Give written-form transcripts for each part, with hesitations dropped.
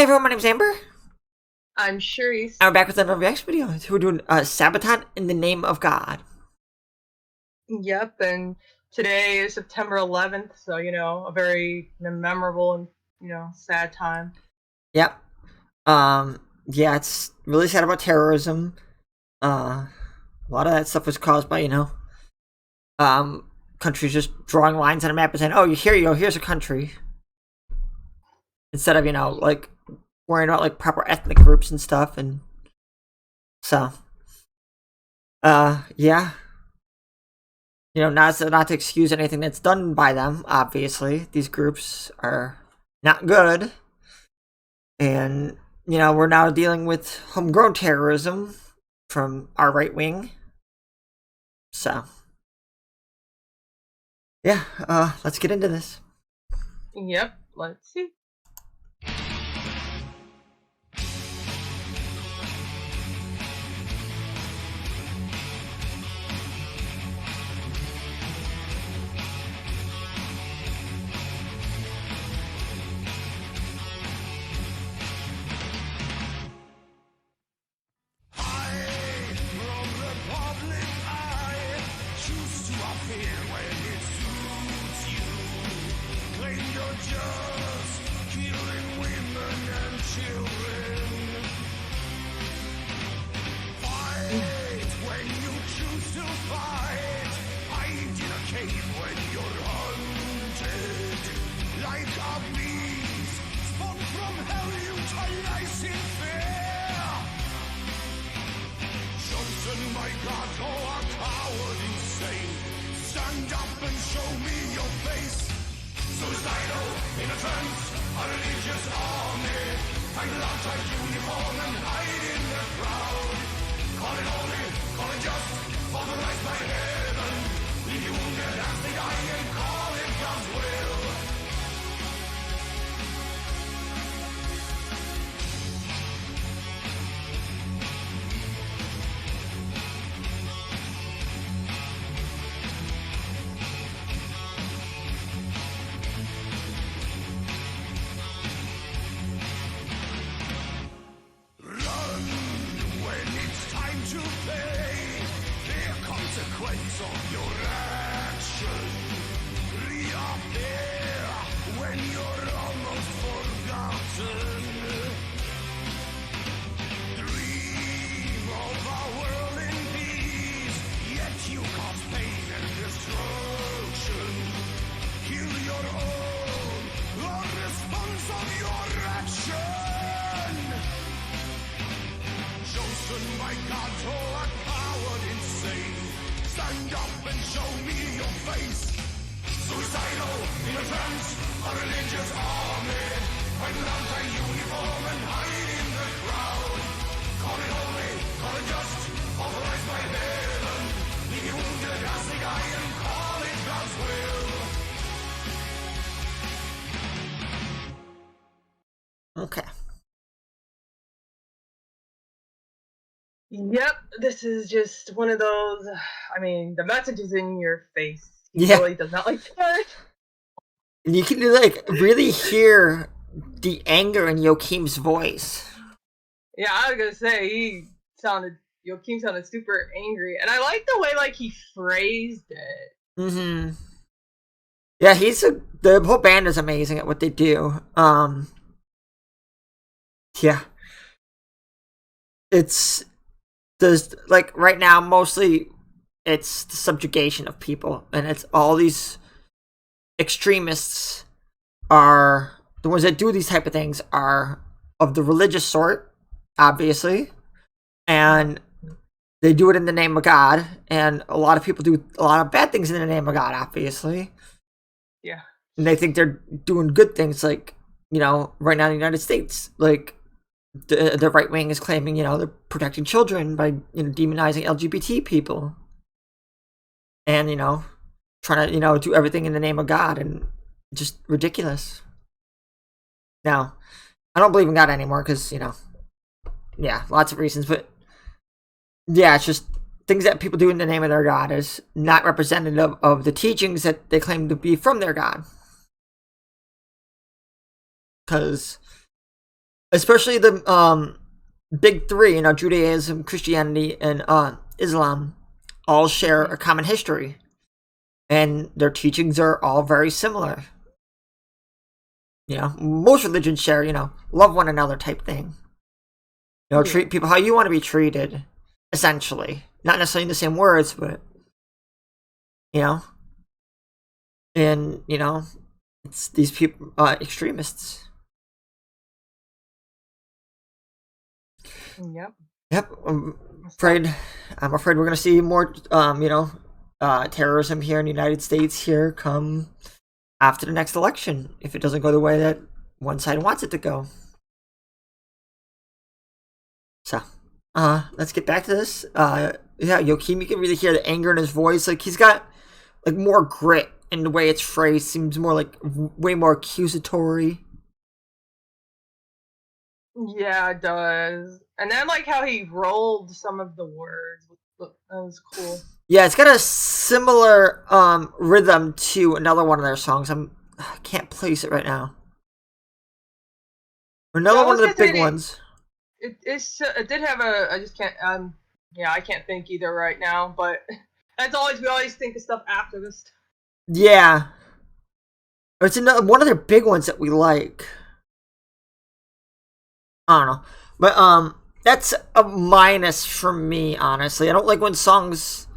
everyone, my name's Amber. I'm sure he's. And we're back with another reaction video. We're doing Sabaton in the Name of God. Yep, and today is September 11th, so a very memorable and sad time. Yep. Yeah, it's really sad about terrorism. A lot of that stuff was caused by, countries just drawing lines on a map and saying, "Oh, here you go. Here's a country," instead of like worrying about like proper ethnic groups and stuff. And so, yeah. Not to excuse anything that's done by them. Obviously, these groups are not good, and we're now dealing with homegrown terrorism from our right wing. So, yeah, let's get into this. Yep, let's see. My God, oh, a coward insane. Stand up and show me your face. Suicidal, in a trance, a religious army. Find love, type uniform and hide in the crowd. Call it holy, call it just, authorized by heaven. Leave you wounded as they die and call it God's will. Consequence of your action. Reappear when you're almost forgotten. Dream of a world in peace, yet you cause pain and destruction. Kill your own, a response of your action. Chosen by God, oh, a coward insane. Stand up and show me your face. Suicidal, in a trance, a religious army. Find love and uniform and hide in the crowd. Call it holy, call it just, authorized by heaven. Leave you wounded as they die and call it God's will. Okay. Yep, this is just one of those. I mean, the message is in your face. He Yeah. really does not like that. You can really hear the anger in Joachim's voice. Yeah, I was gonna say Joachim sounded super angry, and I like the way he phrased it. Mm-hmm. Yeah, the whole band is amazing at what they do. Yeah. Right now, mostly it's the subjugation of people, and it's all these extremists are the ones that do these type of things are of the religious sort, obviously, and they do it in the name of God, and a lot of people do a lot of bad things in the name of God, obviously. Yeah. And they think they're doing good things, right now in the United States, the right wing is claiming, they're protecting children by, demonizing LGBT people. And, trying to, do everything in the name of God, and just ridiculous. Now, I don't believe in God anymore because, yeah, lots of reasons, but yeah, it's just things that people do in the name of their God is not representative of the teachings that they claim to be from their God. Because especially the big three, Judaism, Christianity, and Islam, all share a common history, and their teachings are all very similar. Most religions share, love one another type thing. Treat people how you want to be treated, essentially. Not necessarily in the same words, but and it's these people, extremists. Yep. Yep. I'm afraid we're gonna see more, terrorism here in the United States here come after the next election if it doesn't go the way that one side wants it to go. So, let's get back to this. Joachim, you can really hear the anger in his voice. Like, he's got like more grit in the way it's phrased. Seems more like way more accusatory. Yeah, it does. And then like how he rolled some of the words. That was cool. Yeah, it's got a similar rhythm to another one of their songs. I can't place it right now. Another one of the big ones. It did have a. I just can't. Yeah, I can't think either right now. But we always think of stuff after this. Yeah, it's one of their big ones that we like. I don't know, but that's a minus for me. Honestly, I don't like when songs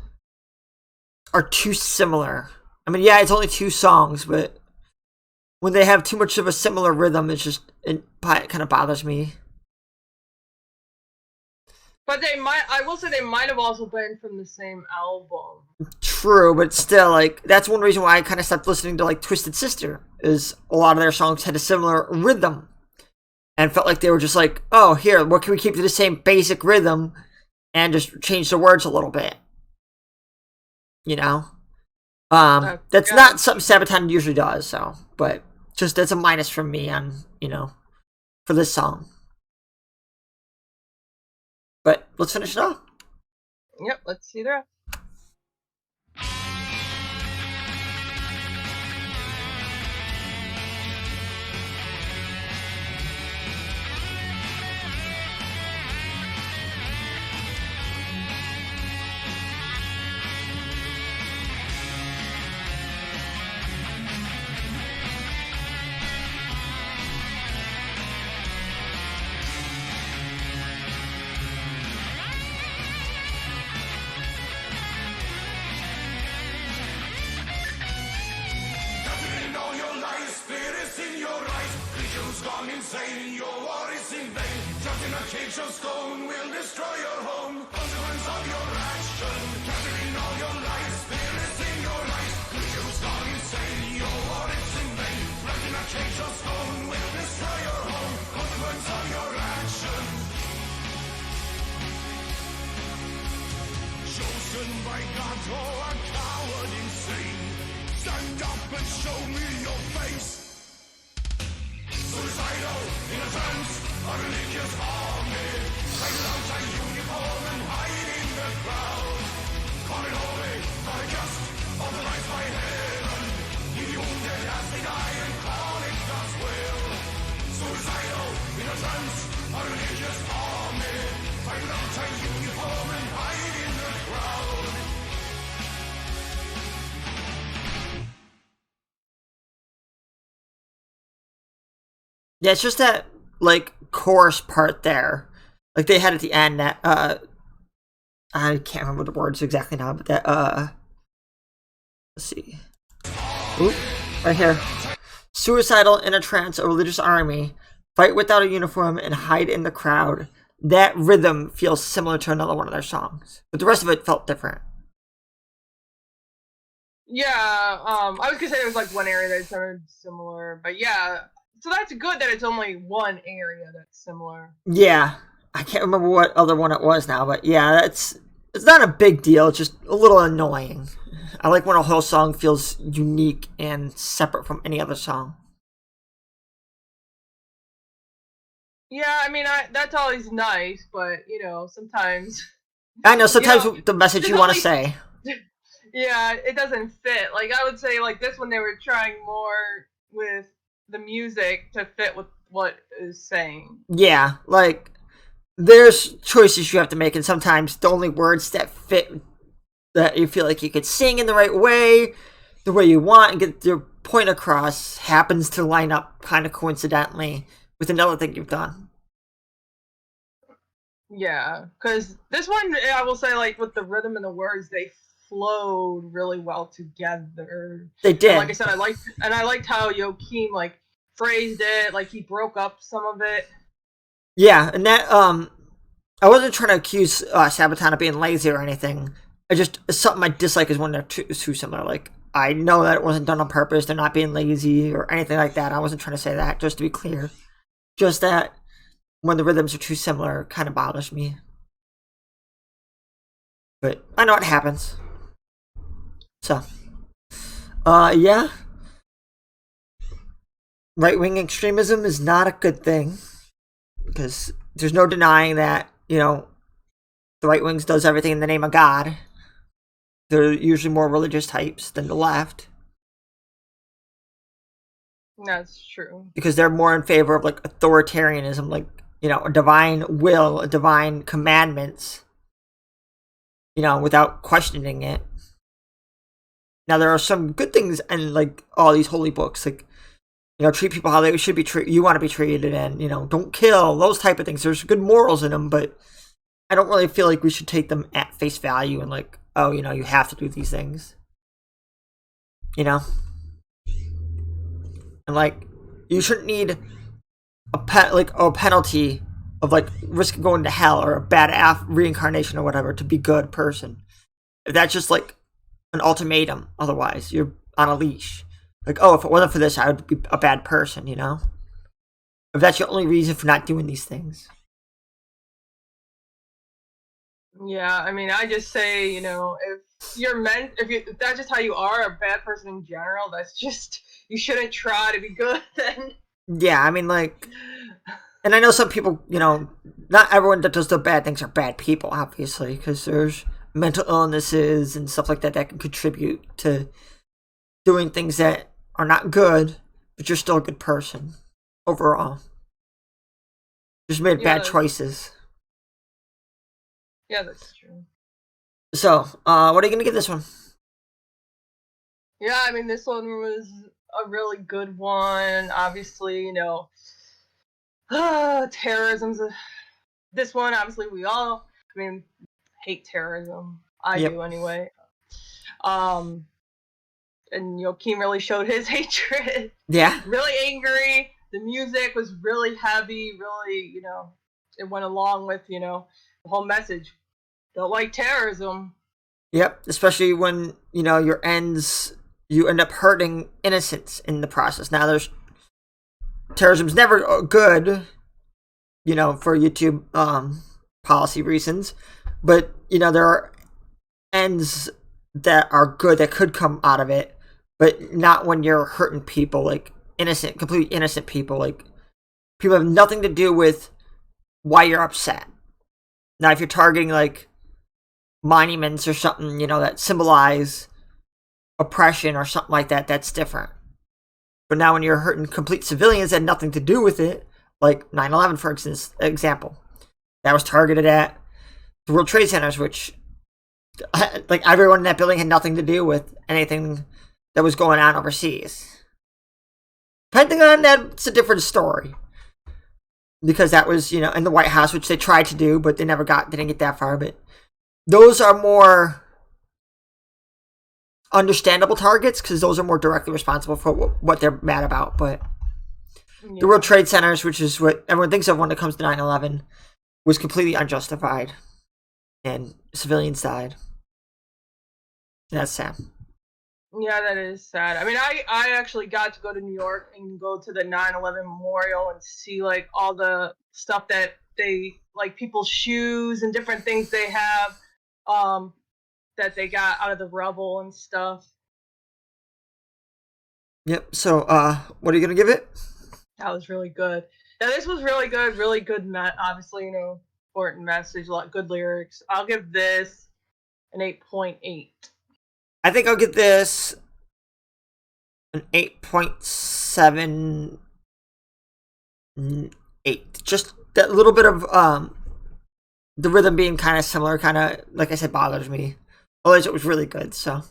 are too similar. I mean, yeah, it's only 2 songs, but when they have too much of a similar rhythm, it kind of bothers me. But I will say they might have also been from the same album. True, but still, like, that's one reason why I kind of stopped listening to, like, Twisted Sister, is a lot of their songs had a similar rhythm. And felt like they were just like, oh, here, what can we keep to the same basic rhythm and just change the words a little bit? That's not something Sabaton usually does, so, but just that's a minus from me on, for this song. But let's finish it off. Yep, let's see that. Gone insane, your war is in vain. Trapped in a cage of stone will destroy your home. Consequence of your action, capturing all your life. Spirits in your eyes, creatures gone insane, your war is in vain. Trapped in a cage of stone will destroy your home. Consequence of your action. Chosen by God, oh, a coward insane. Stand up and show me your face. Suicidal, in a trance, a religious army. Hide out a uniform and hide in the crowd. Call it holy, call it just, authorized by heaven. Leave the wounded as they die and call it God's will. Suicidal, in a trance, a religious army. Hide out a uniform and hide in the crowd. Yeah, it's just that, like, chorus part there. Like, they had at the end that, I can't remember the words exactly now, but that, let's see. Oop, right here. Suicidal, in a trance, a religious army, fight without a uniform, and hide in the crowd. That rhythm feels similar to another one of their songs. But the rest of it felt different. Yeah, I was gonna say there was, like, one area that sounded similar, but yeah. So that's good that it's only one area that's similar. Yeah, I can't remember what other one it was now, but yeah, it's not a big deal. It's just a little annoying. I like when a whole song feels unique and separate from any other song. Yeah, I mean, that's always nice, but sometimes. I know sometimes the message you want to say. Yeah, it doesn't fit. Like I would say, like this one, they were trying more with the music to fit with what is saying. Yeah, like there's choices you have to make, and sometimes the only words that fit that you feel like you could sing in the right way, the way you want, and get your point across happens to line up kind of coincidentally with another thing you've done. Yeah, because this one, I will say, like with the rhythm and the words, they flowed really well together. They And like I did. said, I liked how Joaquin like phrased it, like he broke up some of it. Yeah, and that I wasn't trying to accuse Sabaton of being lazy or anything. I just it's something I dislike is when they're too similar. Like I know that it wasn't done on purpose. They're not being lazy or anything like that. I wasn't trying to say that. Just to be clear, just that when the rhythms are too similar, kind of bothers me. But I know it happens. So, yeah, right wing extremism is not a good thing because there's no denying that the right wings does everything in the name of God. They're usually more religious types than the left That's true. because they're more in favor of like authoritarianism, like a divine will, a divine commandments, without questioning it. Now there are some good things in like all these holy books, like treat people how they should be treated. You want to be treated, and don't kill. Those type of things. There's good morals in them, but I don't really feel like we should take them at face value and like, oh, you have to do these things. And like, you shouldn't need a penalty of like risk going to hell or a bad reincarnation or whatever to be a good person. If that's just like an ultimatum, otherwise you're on a leash. Like, oh, if it wasn't for this, I would be a bad person. If that's your only reason for not doing these things. Yeah, I mean, I just say, if that's just how you are, a bad person in general, that's just, you shouldn't try to be good then. Yeah, I mean, like, and I know some people, not everyone that does the bad things are bad people, obviously, because there's mental illnesses and stuff like that that can contribute to doing things that are not good, but you're still a good person overall. Just made bad choices. Yeah, that's true. So, what are you going to give this one? Yeah, I mean, this one was a really good one. Obviously, terrorism's this one, obviously, we all, hate terrorism. I do anyway. And Joaquin really showed his hatred. Yeah. Really angry. The music was really heavy, really, it went along with, the whole message. Don't like terrorism. Yep, especially when, you end up hurting innocents in the process. Now, terrorism's never good, for YouTube policy reasons, but, there are ends that are good that could come out of it, but not when you're hurting people, like completely innocent people, like people have nothing to do with why you're upset. Now, if you're targeting, like, monuments or something, that symbolize oppression or something like that, that's different. But now when you're hurting complete civilians that had nothing to do with it, like 9/11, for example, that was targeted at the World Trade Centers, which, like, everyone in that building had nothing to do with anything that was going on overseas. Pentagon, that's a different story. Because that was, in the White House, which they tried to do, but they didn't get that far. But those are more understandable targets because those are more directly responsible for what they're mad about. But the World Trade Centers, which is what everyone thinks of when it comes to 9/11, was completely unjustified. And civilians died. And that's sad. Yeah, that is sad. I mean, I actually got to go to New York and go to the 9/11 memorial and see, like, all the stuff that they, like, people's shoes and different things they have that they got out of the rubble and stuff. Yep, so, what are you going to give it? That was really good. Yeah, this was really good, obviously, important message, a lot good lyrics. I'll give this an 8.8. I think I'll give this an 8.7 8. Just that little bit of the rhythm being kind of similar, kind of like I said, bothers me. Otherwise, it was really good. So,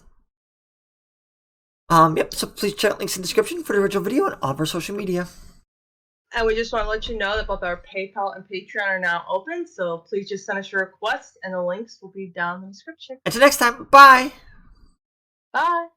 yep. So please check links in the description for the original video and all of our social media. And we just want to let you know that both our PayPal and Patreon are now open, so please just send us your requests, and the links will be down in the description. Until next time, bye. Bye.